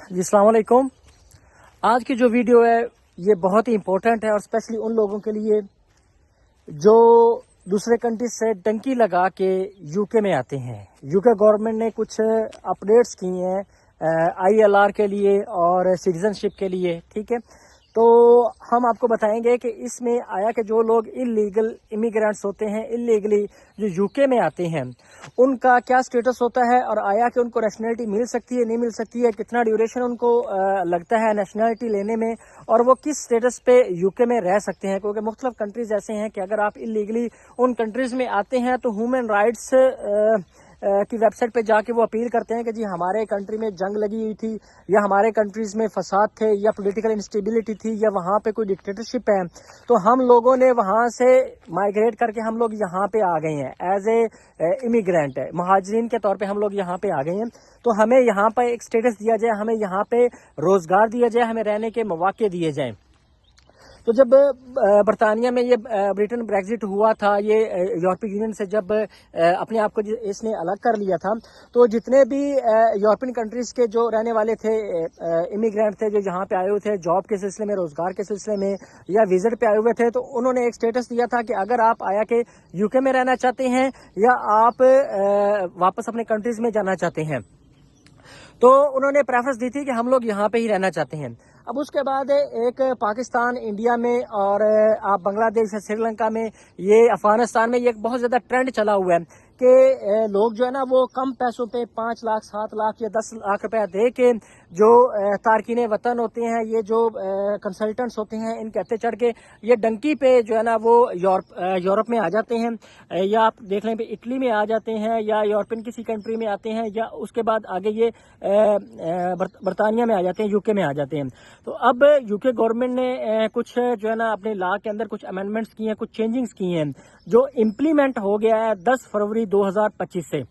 जी अस्सलाम वालेकुम। आज की जो वीडियो है ये बहुत ही इम्पोर्टेंट है और स्पेशली उन लोगों के लिए जो दूसरे कंट्री से डंकी लगा के यूके में आते हैं। यूके गवर्नमेंट ने कुछ अपडेट्स की हैं ILR के लिए और सिटीजनशिप के लिए, ठीक है। तो हम आपको बताएंगे कि इसमें आया कि जो लोग इलीगल इमिग्रेंट्स होते हैं, इलीगली जो यूके में आते हैं, उनका क्या स्टेटस होता है और आया कि उनको नेशनलिटी मिल सकती है, नहीं मिल सकती है, कितना ड्यूरेशन उनको लगता है नेशनलिटी लेने में, और वो किस स्टेटस पे यूके में रह सकते हैं। क्योंकि मुख्तलिफ कंट्रीज ऐसे हैं कि अगर आप इलीगली उन कंट्रीज में आते हैं तो ह्यूमन राइट्स की वेबसाइट पे जाके वो अपील करते हैं कि जी हमारे कंट्री में जंग लगी हुई थी, या हमारे कंट्रीज में फसाद थे, या पॉलिटिकल इंस्टेबिलिटी थी, या वहाँ पे कोई डिक्टेटरशिप है। तो हम लोगों ने वहाँ से माइग्रेट करके हम लोग यहाँ पे आ गए हैं एज ए इमिग्रेंट, महाजरीन के तौर पे हम लोग यहाँ पे आ गए हैं। तो हमें यहाँ पे एक स्टेटस दिया जाए, हमें यहाँ पे रोजगार दिया जाए, हमें रहने के मौके दिए जाएं। तो जब बरतानिया में ये ब्रिटेन ब्रेग्जिट हुआ था, ये यूरोपीय यूनियन से जब अपने आप को इसने अलग कर लिया था, तो जितने भी यूरोपियन कंट्रीज के जो रहने वाले थे इमिग्रेंट थे, जो यहाँ पे आए हुए थे जॉब के सिलसिले में, रोजगार के सिलसिले में, या विजिट पे आए हुए थे, तो उन्होंने एक स्टेटस दिया था कि अगर आप आया के यूके में रहना चाहते हैं या आप वापस अपने कंट्रीज में जाना चाहते हैं, तो उन्होंने प्रेफरेंस दी थी कि हम लोग यहाँ पे ही रहना चाहते हैं। अब उसके बाद एक पाकिस्तान, इंडिया में, और आप बांग्लादेश या श्रीलंका में, ये अफगानिस्तान में, ये एक बहुत ज़्यादा ट्रेंड चला हुआ है कि लोग जो है ना वो कम पैसों पे 5 लाख, 7 लाख या 10 लाख रुपया दे के जो तारकीन वतन होते हैं, ये जो कंसल्टेंट्स होते हैं, इन कहते चढ़ के ये डंकी पे जो है ना वो यूरोप में आ जाते हैं, या आप देख लें इटली में आ जाते हैं, या यूरोपियन किसी कंट्री में आते हैं, या उसके बाद आगे ये बरतानिया में आ जाते हैं, यूके में आ जाते हैं। तो अब यूके गवर्नमेंट ने कुछ जो है ना अपने लॉ के अंदर कुछ अमेंडमेंट्स की हैं, कुछ चेंजिंग्स की हैं, जो इम्प्लीमेंट हो गया है 10 फरवरी 2025 से।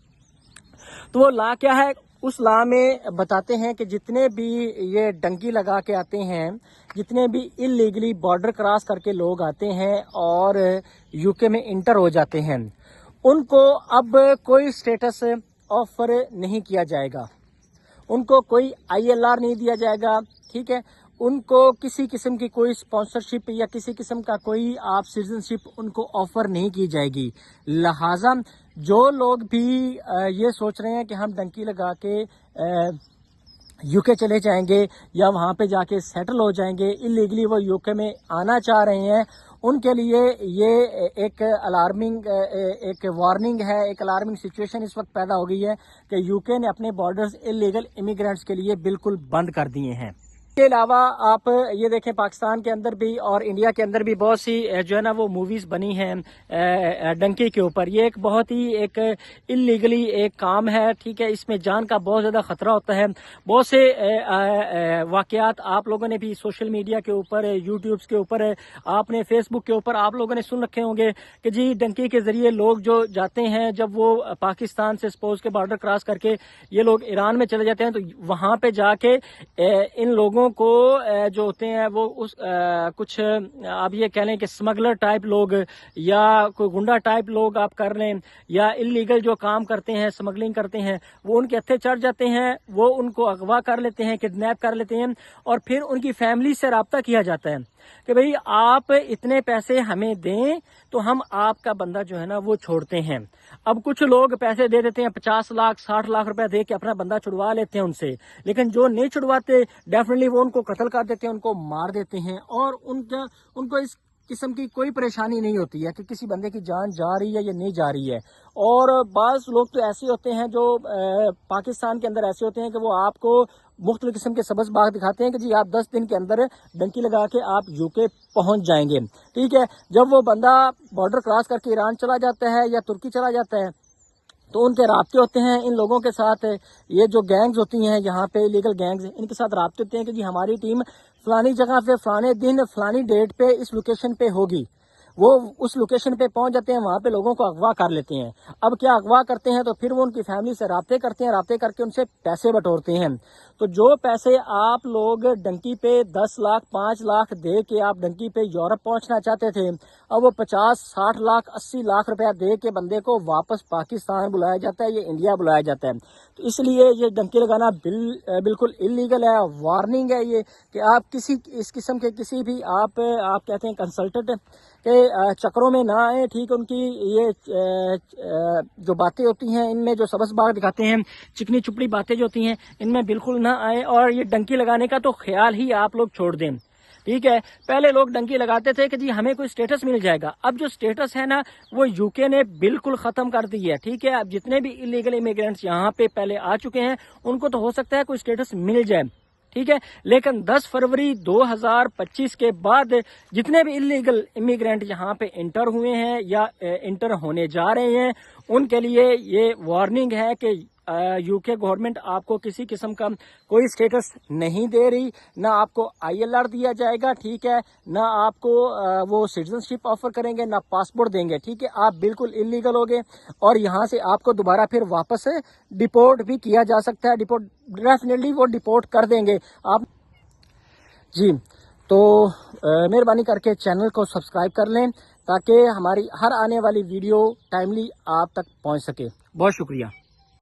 तो वो लॉ क्या है? उस लॉ में बताते हैं कि जितने भी ये डंकी लगा के आते हैं, जितने भी इलीगली बॉर्डर क्रॉस करके लोग आते हैं और यूके में इंटर हो जाते हैं, उनको अब कोई स्टेटस ऑफर नहीं किया जाएगा, उनको कोई ILR नहीं दिया जाएगा, ठीक है। उनको किसी किस्म की कोई स्पॉन्सरशिप या किसी किस्म का कोई आप सिटीजनशिप उनको ऑफर नहीं की जाएगी। लिहाजा जो लोग भी ये सोच रहे हैं कि हम डंकी लगा के यूके चले जाएंगे या वहाँ पे जाके सेटल हो जाएंगे, इलीगली वो यूके में आना चाह रहे हैं, उनके लिए ये एक अलार्मिंग, एक वार्निंग है, एक अलार्मिंग सिचुएशन इस वक्त पैदा हो गई है कि यूके ने अपने बॉर्डर्स इलीगल इमिग्रेंट्स के लिए बिल्कुल बंद कर दिए हैं। इसके अलावा आप ये देखें, पाकिस्तान के अंदर भी और इंडिया के अंदर भी बहुत सी जो है ना वो मूवीज बनी हैं डंकी के ऊपर। ये एक बहुत ही एक इलीगली एक काम है, ठीक है। इसमें जान का बहुत ज़्यादा खतरा होता है। बहुत से वाकयात आप लोगों ने भी सोशल मीडिया के ऊपर, यूट्यूब के ऊपर, आपने फेसबुक के ऊपर आप लोगों ने सुन रखे होंगे कि जी डंकी के ज़रिए लोग जो जाते हैं, जब वो पाकिस्तान से सपोज के बॉर्डर क्रॉस करके ये लोग ईरान में चले जाते हैं, तो वहाँ पे जाके इन लोगों को जो होते हैं वो उस कुछ आप ये कह लें कि स्मगलर टाइप लोग या कोई गुंडा टाइप लोग आप कर लें, या इलीगल जो काम करते हैं, स्मगलिंग करते हैं, वो उनके हत्थे चढ़ जाते हैं, वो उनको अगवा कर लेते हैं, किडनैप कर लेते हैं, और फिर उनकी फैमिली से रब्ता किया जाता है कि भाई आप इतने पैसे हमें दें तो हम आपका बंदा जो है ना वो छोड़ते हैं। अब कुछ लोग पैसे दे देते हैं, 50 लाख 60 लाख रुपए दे के अपना बंदा छुड़वा लेते हैं उनसे, लेकिन जो नहीं छुड़वाते डेफिनेटली वो उनको कत्ल कर देते हैं, उनको मार देते हैं, और उनको इस किस्म की कोई परेशानी नहीं होती है कि किसी बंदे की जान जा रही है या नहीं जा रही है। और बाज़ लोग तो ऐसे होते हैं जो पाकिस्तान के अंदर ऐसे होते हैं कि वो आपको मुख्तलिफ किस्म के सबज बाग दिखाते हैं कि जी आप 10 दिन के अंदर डंकी लगा के आप यूके पहुंच जाएंगे, ठीक है। जब वो बंदा बॉर्डर क्रॉस करके ईरान चला जाता है या तुर्की चला जाता है, तो उनके राब्ते होते हैं इन लोगों के साथ। ये जो गैंग्स होती हैं यहाँ पे, लीगल गैंग्स, इनके साथ राब्ते होते हैं कि जी हमारी टीम फलानी जगह पे, फलाने दिन, फलानी डेट पे, इस लोकेशन पे होगी। وہ اس لوکیشن پہ پہنچ جاتے ہیں, وہاں پہ لوگوں کو اغوا کر لیتے ہیں. اب کیا اغوا کرتے ہیں تو پھر وہ ان کی فیملی سے رابطے کرتے ہیں, رابطے کر کے ان سے پیسے بٹورتے ہیں. تو جو پیسے آپ لوگ ڈنکی پہ 10 لاکھ 5 لاکھ دے کے آپ ڈنکی پہ یورپ پہنچنا چاہتے تھے, اب وہ 50 60 لاکھ 80 لاکھ روپیہ دے کے بندے کو واپس پاکستان بلایا جاتا ہے, یہ انڈیا بلایا جاتا ہے. تو اس لیے یہ ڈنکی لگانا بالکل انلیگل ہے. وارننگ ہے یہ کہ آپ کسی اس قسم کے کسی بھی آپ کہتے ہیں کنسلٹنٹ کے چکروں میں نہ آئیں. ٹھیک ہے, ان کی یہ جو باتیں ہوتی ہیں ان میں جو سبز باغ دکھاتے ہیں, چکنی چپڑی باتیں جو ہوتی ہیں ان میں بالکل نہ آئیں, اور یہ ڈنکی لگانے کا تو خیال ہی آپ لوگ چھوڑ دیں. ٹھیک ہے, پہلے لوگ ڈنکی لگاتے تھے کہ جی ہمیں کوئی سٹیٹس مل جائے گا. اب جو سٹیٹس ہے نا وہ یو کے نے بالکل ختم کر دی ہے. ٹھیک ہے, اب جتنے بھی الیگل امیگرینٹس یہاں پہ پہلے آ چکے ہیں ان کو تو ہو سکتا ہے کوئی سٹیٹس مل جائے. ٹھیک ہے, لیکن 10 فروری 2025 کے بعد جتنے بھی الیگل امیگرینٹ یہاں پہ انٹر ہوئے ہیں یا انٹر ہونے جا رہے ہیں ان کے لیے یہ وارننگ ہے کہ یو کے گورنمنٹ آپ کو کسی قسم کا کوئی سٹیٹس نہیں دے رہی, نہ آپ کو ILR دیا جائے گا. ٹھیک ہے, نہ آپ کو وہ سٹیزن شپ آفر کریں گے, نہ پاسپورٹ دیں گے. ٹھیک ہے, آپ بالکل انلیگل ہوگے اور یہاں سے آپ کو دوبارہ پھر واپس ڈیپورٹ بھی کیا جا سکتا ہے. ڈیفینیٹلی وہ ڈیپورٹ کر دیں گے آپ. جی, تو مہربانی کر کے چینل کو سبسکرائب کر لیں تاکہ ہماری ہر آنے والی ویڈیو ٹائملی آپ تک پہنچ سکے. بہت شکریہ.